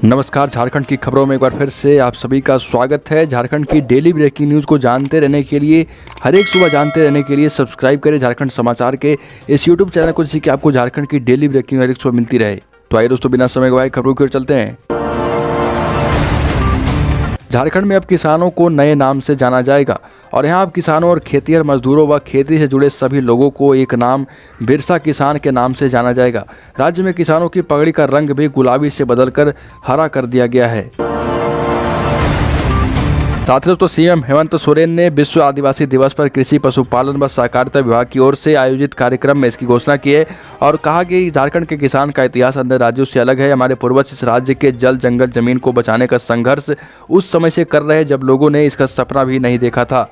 नमस्कार। झारखंड की खबरों में एक बार फिर से आप सभी का स्वागत है। झारखंड की डेली ब्रेकिंग न्यूज़ को जानते रहने के लिए, हर एक सुबह जानते रहने के लिए सब्सक्राइब करें झारखंड समाचार के इस यूट्यूब चैनल को, जिससे कि आपको झारखंड की डेली ब्रेकिंग हर एक सुबह मिलती रहे। तो आइए दोस्तों, बिना समय गवाए खबरों की ओर चलते हैं। झारखंड में अब किसानों को नए नाम से जाना जाएगा और यहाँ अब किसानों और खेतिहर मजदूरों व खेती से जुड़े सभी लोगों को एक नाम बिरसा किसान के नाम से जाना जाएगा। राज्य में किसानों की पगड़ी का रंग भी गुलाबी से बदलकर हरा कर दिया गया है। साथ ही दोस्तों, सीएम हेमंत सोरेन ने विश्व आदिवासी दिवस पर कृषि, पशुपालन व सहकारिता विभाग की ओर से आयोजित कार्यक्रम में इसकी घोषणा की है और कहा कि झारखंड के किसान का इतिहास अन्य राज्यों से अलग है। हमारे पूर्वज इस राज्य के जल, जंगल, जमीन को बचाने का संघर्ष उस समय से कर रहे हैं जब लोगों ने इसका सपना भी नहीं देखा था।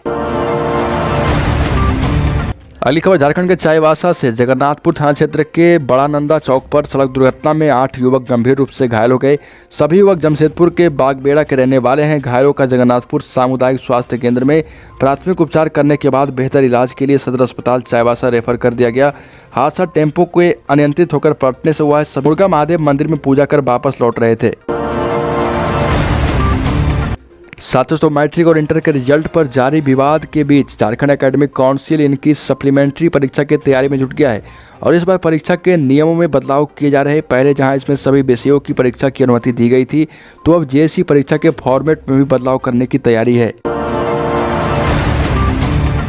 अगली खबर झारखंड के चाईबासा से। जगन्नाथपुर थाना क्षेत्र के बड़ा नंदा चौक पर सड़क दुर्घटना में 8 युवक गंभीर रूप से घायल हो गए। सभी युवक जमशेदपुर के बागबेड़ा के रहने वाले हैं। घायलों का जगन्नाथपुर सामुदायिक स्वास्थ्य केंद्र में प्राथमिक उपचार करने के बाद बेहतर इलाज के लिए सदर अस्पताल चाईबासा रेफर कर दिया गया। हादसा टेम्पो के अनियंत्रित होकर पलटने से हुआ है। मुर्गा महादेव मंदिर में पूजा कर वापस लौट रहे थे। साथ ही मैट्रिक और इंटर के रिजल्ट पर जारी विवाद के बीच झारखंड एकेडमिक काउंसिल इनकी सप्लीमेंट्री परीक्षा की तैयारी में जुट गया है और इस बार परीक्षा के नियमों में बदलाव किए जा रहे हैं। पहले जहां इसमें सभी विषयों की परीक्षा की अनुमति दी गई थी, तो अब जेएससी परीक्षा के फॉर्मेट में भी बदलाव करने की तैयारी है।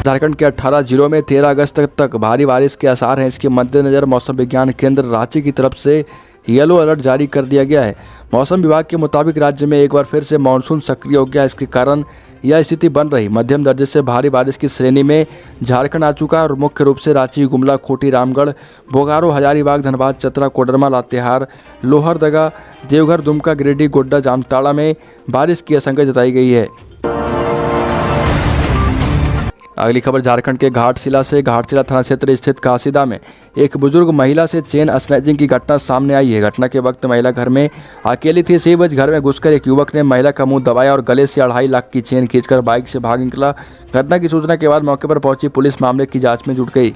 झारखंड के 18 जिलों में 13 अगस्त तक भारी बारिश के आसार हैं। इसके मद्देनजर मौसम विज्ञान केंद्र रांची की तरफ से येलो अलर्ट जारी कर दिया गया है। मौसम विभाग के मुताबिक राज्य में एक बार फिर से मानसून सक्रिय हो गया। इसके कारण यह स्थिति बन रही। मध्यम दर्जे से भारी बारिश की श्रेणी में झारखंड आ चुका है और मुख्य रूप से रांची, गुमला, खूंटी, रामगढ़, बोकारो, हजारीबाग, धनबाद, चतरा, कोडरमा, लातेहार, लोहरदगा, देवघर, दुमका, गिरिडीह, गोड्डा, जामताड़ा में बारिश की आशंका जताई गई है। अगली खबर झारखंड के घाटशिला से। घाटशिला थाना क्षेत्र स्थित काशीदा में एक बुजुर्ग महिला से चेन स्नैचिंग की घटना सामने आई है। घटना के वक्त महिला घर में अकेली थी। इसी बीच घर में घुसकर एक युवक ने महिला का मुंह दबाया और गले से 2.5 लाख की चेन खींचकर बाइक से भाग निकला। घटना की सूचना के बाद मौके पर पहुंची पुलिस मामले की जाँच में जुट गई।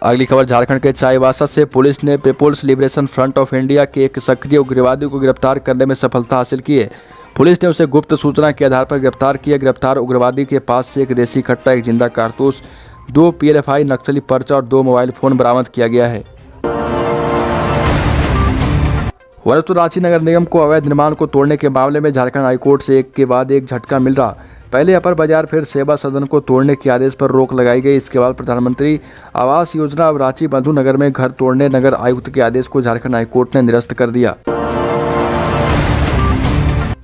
अगली खबर झारखंड के चाईबासा से। पुलिस ने People's Liberation Front of India के एक सक्रिय उग्रवादी को गिरफ्तार करने में सफलता हासिल की है। पुलिस ने उसे गुप्त सूचना के आधार पर गिरफ्तार किया। गिरफ्तार उग्रवादी के पास से एक देसी कट्टा, एक जिंदा कारतूस, 2 पीएलएफआई नक्सली पर्चा और 2 मोबाइल फोन बरामद किया गया है। वरतु रांची नगर निगम को अवैध निर्माण को तोड़ने के मामले में झारखंड हाईकोर्ट से एक के बाद एक झटका मिल रहा। पहले अपर बाजार, फिर सेवा सदन को तोड़ने के आदेश पर रोक लगाई गई। इसके बाद प्रधानमंत्री आवास योजना अब रांची बंधु नगर में घर तोड़ने नगर आयुक्त के आदेश को झारखंड हाईकोर्ट ने निरस्त कर दिया।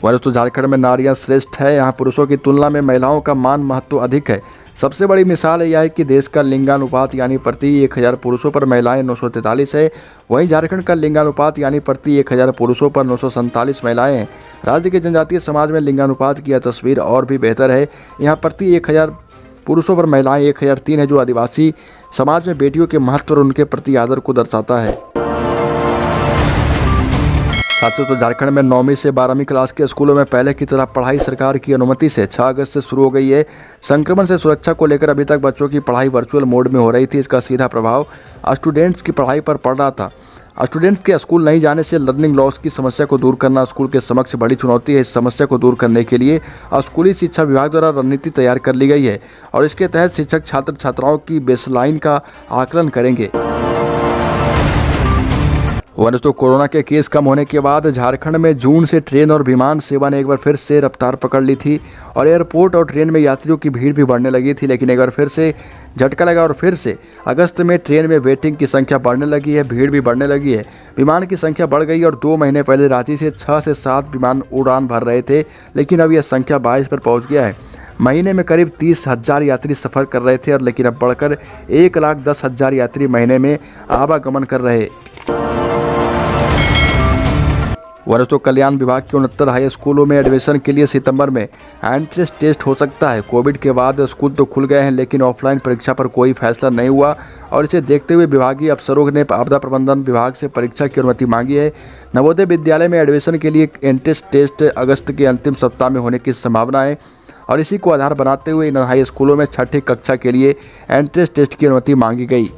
वरतु झारखंड में नारियां श्रेष्ठ है। यहाँ पुरुषों की तुलना में महिलाओं का मान महत्व अधिक है। सबसे बड़ी मिसाल यह है कि देश का लिंगानुपात यानी प्रति 1000 पुरुषों पर महिलाएं 943 है। वहीं झारखंड का लिंगानुपात यानी प्रति 1000 पुरुषों पर 947 महिलाएं हैं। राज्य के जनजातीय समाज में लिंगानुपात की यह तस्वीर और भी बेहतर है। यहाँ प्रति 1000 पुरुषों पर महिलाएं 1003 है, जो आदिवासी समाज में बेटियों के महत्व और उनके प्रति आदर को दर्शाता है। साथियों, तो झारखंड में 9वीं से 12वीं क्लास के स्कूलों में पहले की तरह पढ़ाई सरकार की अनुमति से 6 अगस्त से शुरू हो गई है। संक्रमण से सुरक्षा को लेकर अभी तक बच्चों की पढ़ाई वर्चुअल मोड में हो रही थी। इसका सीधा प्रभाव स्टूडेंट्स की पढ़ाई पर पड़ रहा था। स्टूडेंट्स के स्कूल नहीं जाने से लर्निंग लॉस की समस्या को दूर करना स्कूल के समक्ष बड़ी चुनौती है। इस समस्या को दूर करने के लिए स्कूली शिक्षा विभाग द्वारा रणनीति तैयार कर ली गई है और इसके तहत शिक्षक छात्र छात्राओं की बेसलाइन का आकलन करेंगे। वरना तो कोरोना के केस कम होने के बाद झारखंड में जून से ट्रेन और विमान सेवा ने एक बार फिर से रफ्तार पकड़ ली थी और एयरपोर्ट और ट्रेन में यात्रियों की भीड़ भी बढ़ने लगी थी। लेकिन एक बार फिर से झटका लगा और फिर से अगस्त में ट्रेन में वेटिंग की संख्या बढ़ने लगी है, भीड़ भी बढ़ने लगी है। विमान की संख्या बढ़ गई और 2 महीने पहले रांची से 6 से 7 विमान उड़ान भर रहे थे, लेकिन अब यह संख्या 22 पर पहुँच गया है। महीने में करीब 30,000 यात्री सफ़र कर रहे थे और लेकिन अब बढ़कर 1,10,000 यात्री महीने में आवागमन कर रहे। वरना तो कल्याण विभाग के 69 हाई स्कूलों में एडमिशन के लिए सितंबर में एंट्रेंस टेस्ट हो सकता है। कोविड के बाद स्कूल तो खुल गए हैं, लेकिन ऑफलाइन परीक्षा पर कोई फैसला नहीं हुआ और इसे देखते हुए विभागीय अफसरों ने आपदा प्रबंधन विभाग से परीक्षा की अनुमति मांगी है। नवोदय विद्यालय में एडमिशन के लिए एंट्रेंस टेस्ट अगस्त के अंतिम सप्ताह में होने की संभावना है और इसी को आधार बनाते हुए इन हाई स्कूलों में 6ठी कक्षा के लिए एंट्रेंस टेस्ट की अनुमति मांगी गई।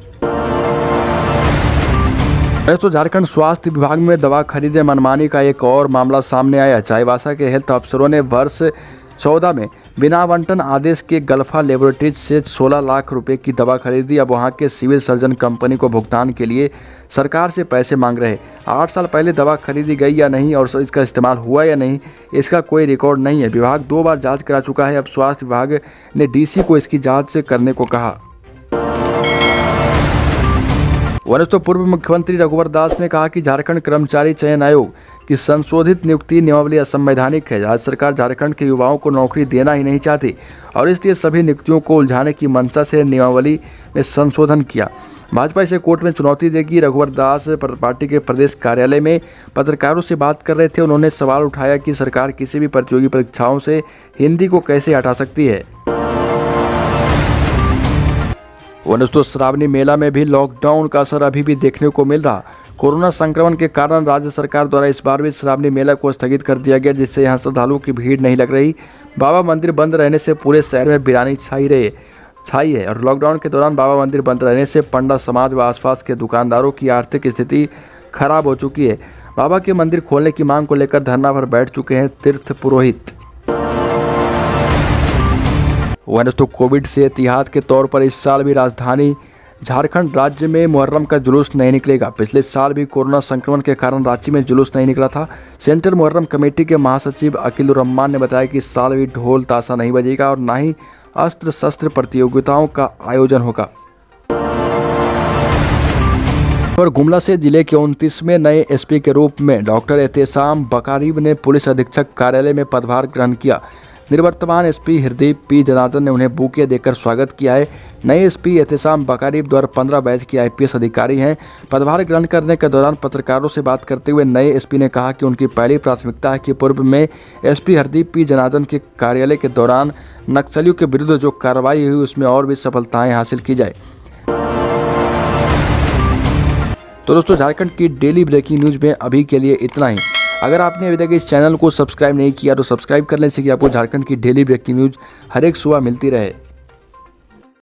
तो झारखंड स्वास्थ्य विभाग में दवा खरीदने मनमानी का एक और मामला सामने आया। चाईबासा के हेल्थ अफसरों ने वर्ष 2014 में बिना आवंटन आदेश के गल्फा लेबोरेटरीज से 16 लाख रुपए की दवा खरीदी। अब वहां के सिविल सर्जन कंपनी को भुगतान के लिए सरकार से पैसे मांग रहे। 8 साल पहले दवा खरीदी गई या नहीं और इसका इस्तेमाल हुआ या नहीं, इसका कोई रिकॉर्ड नहीं है। विभाग 2 बार जांच करा चुका है। अब स्वास्थ्य विभाग ने डीसी को इसकी जाँच करने को कहा। तो पूर्व मुख्यमंत्री रघुवर दास ने कहा कि झारखंड कर्मचारी चयन आयोग की संशोधित नियुक्ति नियमावली असंवैधानिक है। राज्य सरकार झारखंड के युवाओं को नौकरी देना ही नहीं चाहती और इसलिए सभी नियुक्तियों को उलझाने की मंशा से नियमावली में संशोधन किया। भाजपा इसे कोर्ट में चुनौती देगी। रघुवर दास पार्टी के प्रदेश कार्यालय में पत्रकारों से बात कर रहे थे। उन्होंने सवाल उठाया कि सरकार किसी भी प्रतियोगी परीक्षाओं से हिंदी को कैसे हटा सकती है। दोस्तों, श्रावणी मेला में भी लॉकडाउन का असर अभी भी देखने को मिल रहा। कोरोना संक्रमण के कारण राज्य सरकार द्वारा इस बार भी श्रावणी मेला को स्थगित कर दिया गया, जिससे यहां श्रद्धालुओं की भीड़ नहीं लग रही। बाबा मंदिर बंद रहने से पूरे शहर में वीरानी छाई है और लॉकडाउन के दौरान बाबा मंदिर बंद रहने से पंडा समाज व आसपास के दुकानदारों की आर्थिक स्थिति खराब हो चुकी है। बाबा के मंदिर खोलने की मांग को लेकर धरना पर बैठ चुके हैं तीर्थ पुरोहित। दोस्तों, कोविड से एहतियात के तौर पर इस साल भी राजधानी झारखंड राज्य में मुहर्रम का जुलूस नहीं निकलेगा। पिछले साल भी कोरोना संक्रमण के कारण रांची में जुलूस नहीं निकला था। सेंट्रल मुहर्रम कमेटी के महासचिव अकीलुर्रहमान ने बताया कि इस साल भी ढोल ताशा नहीं बजेगा और न ही अस्त्र शस्त्र प्रतियोगिताओं का आयोजन होगा। और गुमला से जिले के 29वें नए एसपी के रूप में डॉक्टर एहतेशाम बकारीब ने पुलिस अधीक्षक कार्यालय में पदभार ग्रहण किया। निवर्तमान एसपी हृदय पी जनार्दन ने उन्हें बुके देकर स्वागत किया है। नए एसपी एहतेशाम बकारीब 2015 बैच के आईपीएस अधिकारी हैं। पदभार ग्रहण करने के दौरान पत्रकारों से बात करते हुए नए एसपी ने कहा कि उनकी पहली प्राथमिकता है कि पूर्व में एसपी हृदय पी जनार्दन के कार्यालय के दौरान नक्सलियों के विरुद्ध जो कार्रवाई हुई उसमें और भी सफलताएं हासिल की जाए। तो दोस्तों, झारखंड की डेली ब्रेकिंग न्यूज में अभी के लिए इतना ही। अगर आपने अभी तक इस चैनल को सब्सक्राइब नहीं किया तो सब्सक्राइब कर लें, इससे कि आपको झारखंड की डेली ब्रेकिंग न्यूज हर एक सुबह मिलती रहे।